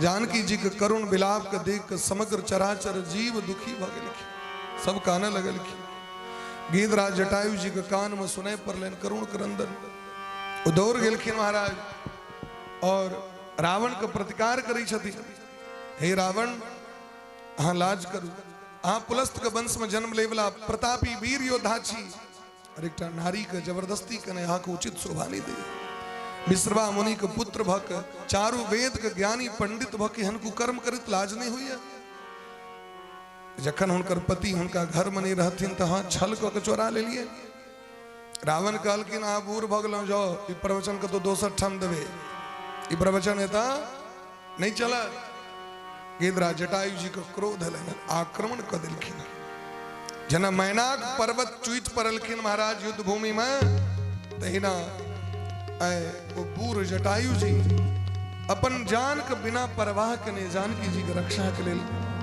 जानकी जी के करुण विलाप के देख के समग्र चराचर जीव दुखी भगे लिखी, सब काने लगे लिखी। गीधराज जटायु जी के कान में सुने पर लेन करुण क्रंदन उदौर गेलखिन महाराज और रावण का प्रतिकार करी छथि। हे रावण, अहाँ लाज करू, अहाँ पुलस्त के वंश में जन्म लेवला प्रतापी वीर योद्धा छी, और एक नारी के जबरदस्ती कने अहाँ को उचित शोभा नहीं दे। विश्रवा मुनि के पुत्र भक चारु वेद के ज्ञानी पंडित भक हनको कर्म करित लाज नहीं हुई। जखन हुनकर पति हुनका घर में नहीं रहथिन तो हाँ छल के चोरा ले लिए। रावण कहलकिन अहाँ बूढ़ भगल जाओ, ई प्रवचन के तो दोसर ठाम देवे, ई प्रवचन है नहीं चला। गीधराज जटायु जी को क्रोध है, आक्रमण कर दिलखिन। जना मैनाक पर्वत चुईट पड़लखिन महाराज युद्ध भूमि में, तहिना वो बूढ़ जटायु जी अपन जान के बिना परवाह कने जानकी जी के रक्षा के लेल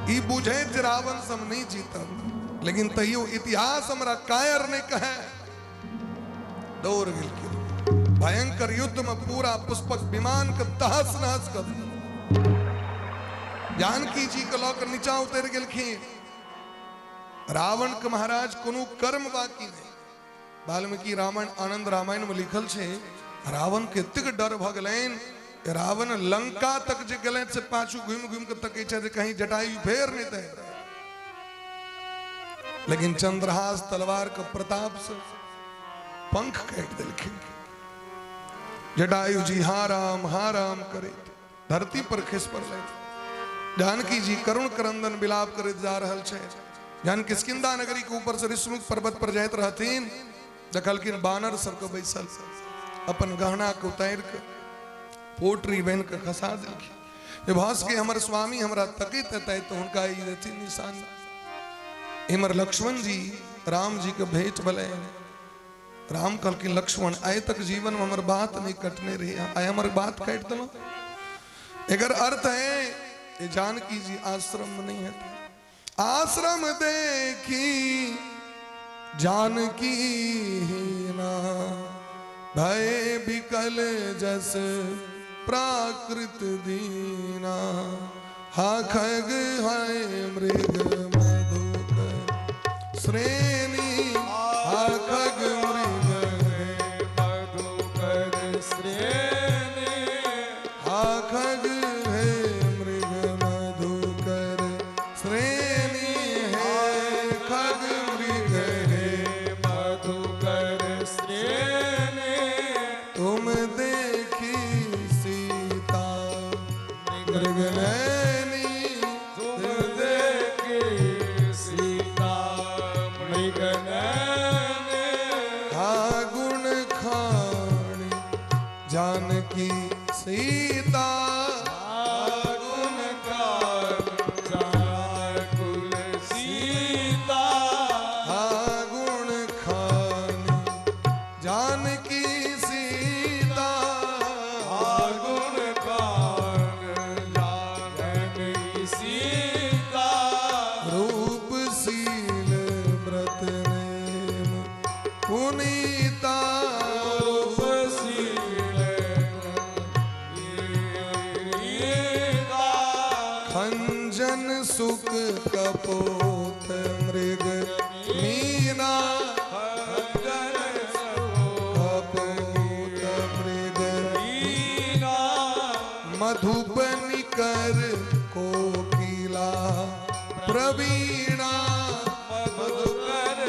ई बुझे जे रावण सम नहीं जीतब, लेकिन तैयो इतिहास हमरा कायर ने कहे दौड़ गेल। भयंकर युद्ध में पूरा पुष्पक विमान के तहस नहस कर जानकी जी के लौकर नीचा उतर गेलखिन। रावण के महाराज कोनो कर्म बाकी नहीं। वाल्मीकि रामायण आनंद रामायण में लिखल छे, रावण के तिक डर भ गेलैन, रावण लंका तक जे गेलैन से पाछू घूम घूम के तकै छै जे कहीं जटायु फेर नहीं दे। लेकिन चंद्रहास तलवार के प्रताप से पंख काट दिलखिन। जटायु जी हा राम करे धरती पर खिस पड़ले। जानकी जी करुण क्रंदन विलाप करत जा रहल छे। जान किष्किंधा नगरी के ऊपर से ऋषमुख पर्वत पर जाइत रहथिन, देखलखिन बानर सबके बैसल अपन गहना के उतार के पोटरी बन के खसा देलखिन। जे भस के हमर स्वामी हमरा तकित हेतै तो हुनका ई देथिन निशान। इमर लक्ष्मण जी राम जी के भेंट भले। राम कहलखिन लक्ष्मण आय तक जीवन में हमर बात नहीं कटने रही, आय हमर बात काट दलो। एकर अर्थ है ये जानकी जी आश्रम में नहीं है। आश्रम देखी जानकी ना भय बिकल जस प्राकृत दीना। हा खग है मृग मधुकर श्रेणी, हा खग मृग मधुकर श्रेणी, हा खग है मृग मधुकर श्रेणी, है खग मृग है मधुकर श्रेणी। तुम देखी सीता मृग नैनी, तुम देखी सीता मृग नैनी। हा गुण खानी जानकी सीता, गुण खानी जानकुल सीता। हा गुण खानी जानकी सीता, हा गुण खानी जानकी सीता। रूपशील व्रत नेम पुनीता, रूपशील खंजन सुख कपोत मृग मीना, खंजन कपोत मृग मीना। मधुबनी कर कोकिला प्रवीणा, मधुकर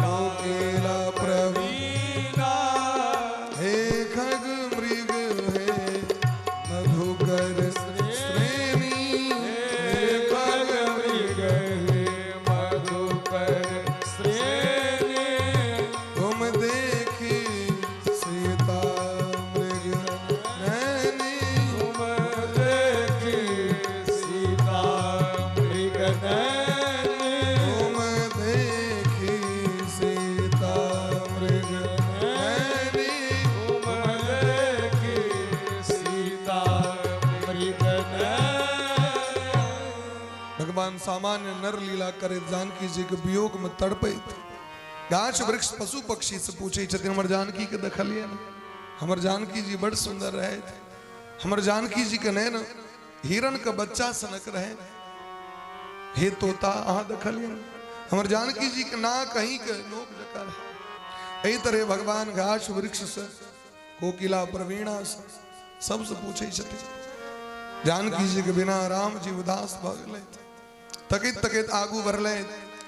कोकिला प्रवीणा। हे खग मृग है मधुकर श्रेणी, हे खग मृग है मधुकर श्रेणी। तुम देखी सीता मृग नैनी, तुम देखी सीता मृग नैनी। तुम देखी सीता मृग नैनी, तुम देखी सीता मृग नैनी। भगवान सामान्य नर लीला करे जानकी जी के वियोग में तड़पे। गाछ वृक्ष पशु पक्षी से पूछे छथिन हमर जानकी के देखलिए ना, हमर जानकी जी बड़ सुंदर रहे थे। हमर जानकी जी के नैन हिरण का बच्चा सनक रहे। हे तोता अहाँ देखलियन हमर जानकी जी के ना कहीं के लोक जका रहे। एही तरह भगवान गाछ वृक्ष से कोकिला प्रवीणा से सबसे पूछे छथिन। जानकी जी के बिना राम जी उदास भ गेलै। तकित तकित आगू बढ़ले।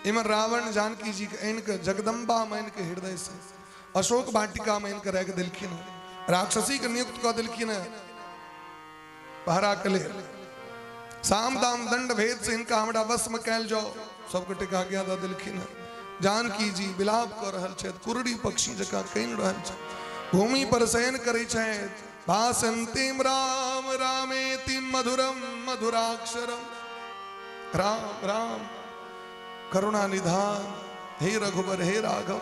इमर रावण जानकी जी के आनि के जगदम्बा मान के हृदय से अशोक वाटिका मान के रख दिलखिन। राक्षसी के नियुक्त क दिलखिन पहरा के लिए। साम दाम दंड भेद से इनका हमरा बस में कैल जाओ सबके टिका गया द दिलखिन। जानकी जी विलाप कर रहल छथि। कुरड़ी पक्षी जका कइन रहल छथि। भूमि पर शयन करे छथि। भासन्तिम राम रामेति मधुरम मधुराक्षरम। राम राम करुणा निधान हे रघुबर हे राघव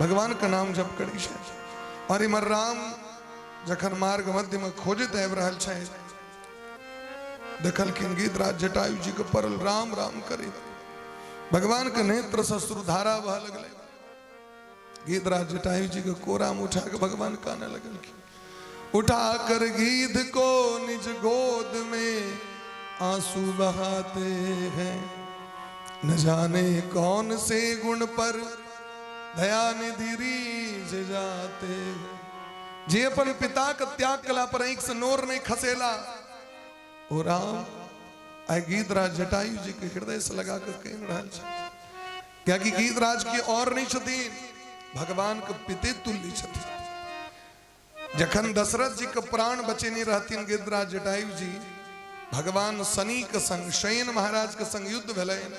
भगवान का नाम जप करी छथि। और इमर राम जखन मार्ग मध्य में खोजत आबि रहल छथि देखलखिन गीधराज जटायु जी के परल राम राम करे। भगवान के नेत्र से अश्रुधारा बह लगले। गीधराज जटायु जी के कोरा में उठा के भगवान काने लगलखिन। उठा कर गीध को निज गोद में आंसू बहाते हैं। न जाने कौन से गुण पर दया निधि रीझ जाते हैं। जे अपन पिता का त्याग कला पर एक से नोर नहीं खसेला ओ राम आय गीधराज जटायु जी के हृदय से लगा कर कह रहा क्या कि गीधराज की और नहीं छतीन भगवान के पिते तुल्य छतीन। जखन दशरथ जी के प्राण बचे नहीं रहतीन गीधराज जटायु जी भगवान शनि के संग शयन महाराज के संग युद्ध भेलन।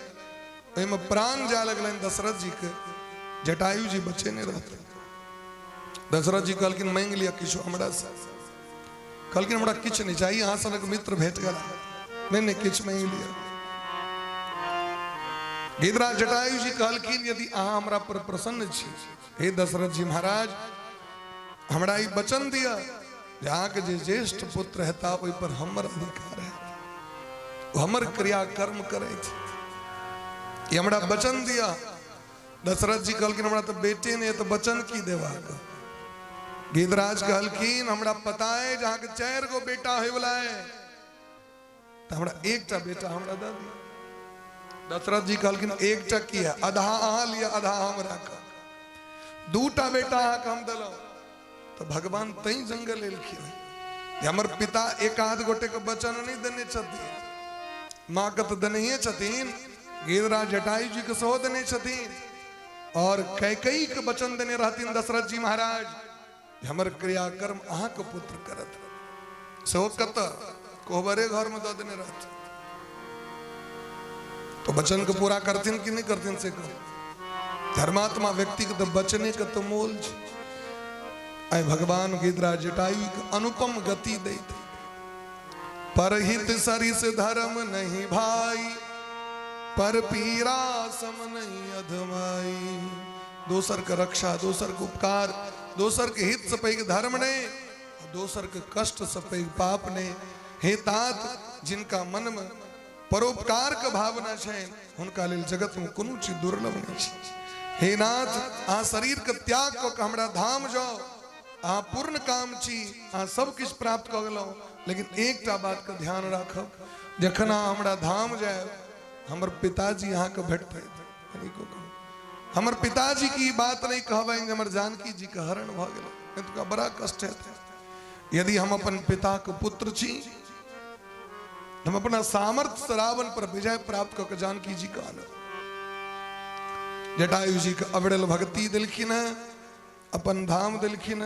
ओहिमे प्राण जा लगलन दशरथ जी के। जटायु जी बचे नहीं रहते। दशरथ जी कहलखिन मांग लिया किछु हमरा से। कहलखिन हमरा किछु नहीं चाहिए अहाँ सनक मित्र भेट गेला। नहीं किछु मांग लिया। गीधराज जटायु जी कहलखिन यदि अहाँ हमरा पर प्रसन्न छी हे दशरथ जी महाराज हमरा ई वचन दिया जहाँ के जे ज्येष्ठ पुत्र हेता ओहि पर हमर अधिकार है हमर क्रिया कर्म करे ये हमरा वचन दिया। दशरथ जी कहलखिन हमरा तो बेटे ने तो वचन की देवा का। गीधराज कहलखिन हमरा पता है जहाँ के 4 गो बेटा होय वाला है तो हमरा एकटा बेटा हमरा दे दिया। दशरथ जी कहलखिन एकटा की है आधा अहाँ लिया आधा हमरा का। 2टा बेटा अहाँ के हम देलौ तो भगवान तई जंगल एलखिन। हमर पिता एक आध गोटे के वचन नहीं देने छथिन। माँ के तो देने छथिन। गीधराज जटायु जी के सेहो देने छथिन। और कैकेयी के वचन देने रहथिन दशरथ जी महाराज हमर क्रियाकर्म अहाँ के पुत्र करत सेहो कत कोहबरे घर में दे देने रहथिन। तो वचन को पूरा करथिन कि नहीं करथिन से कहो। धर्मात्मा व्यक्ति के तो वचने के तो मोल छै। आय भगवान गीधराज जटायु के अनुपम गति देते। परहित सरिस धर्म नहीं भाई पर पीरा सम नहीं अधमाई। दोसर के रक्षा दोसर के उपकार दोसर के हित से पैघ धर्म ने दोसर के कष्ट से पैघ पाप ने। हे तात जिनका मन में परोपकार के भावना है उनका लेल जगत में कोनो चीज दुर्लभ नहीं है। हे नाथ अहाँ शरीर के त्याग को हमरा धाम जाओ अहाँ पूर्ण काम छी अहाँ सब किछ प्राप्त कर गेलौ। लेकिन एकटा बात का ध्यान राखब जखन अहाँ हमरा धाम जाए हमर पिताजी यहाँ के भेट हमर पिताजी की बात नहीं कहबेंगे हमर जानकी जी के हरण भ गेल तो बड़ा कष्ट है। यदि हम अपन पिता के पुत्र छी हम अपना सामर्थ्य से रावण पर विजय प्राप्त करके जानकी जी का आनब। जटायु जी के अविरल भक्ति दिलखिन अपन धाम दिलखिन।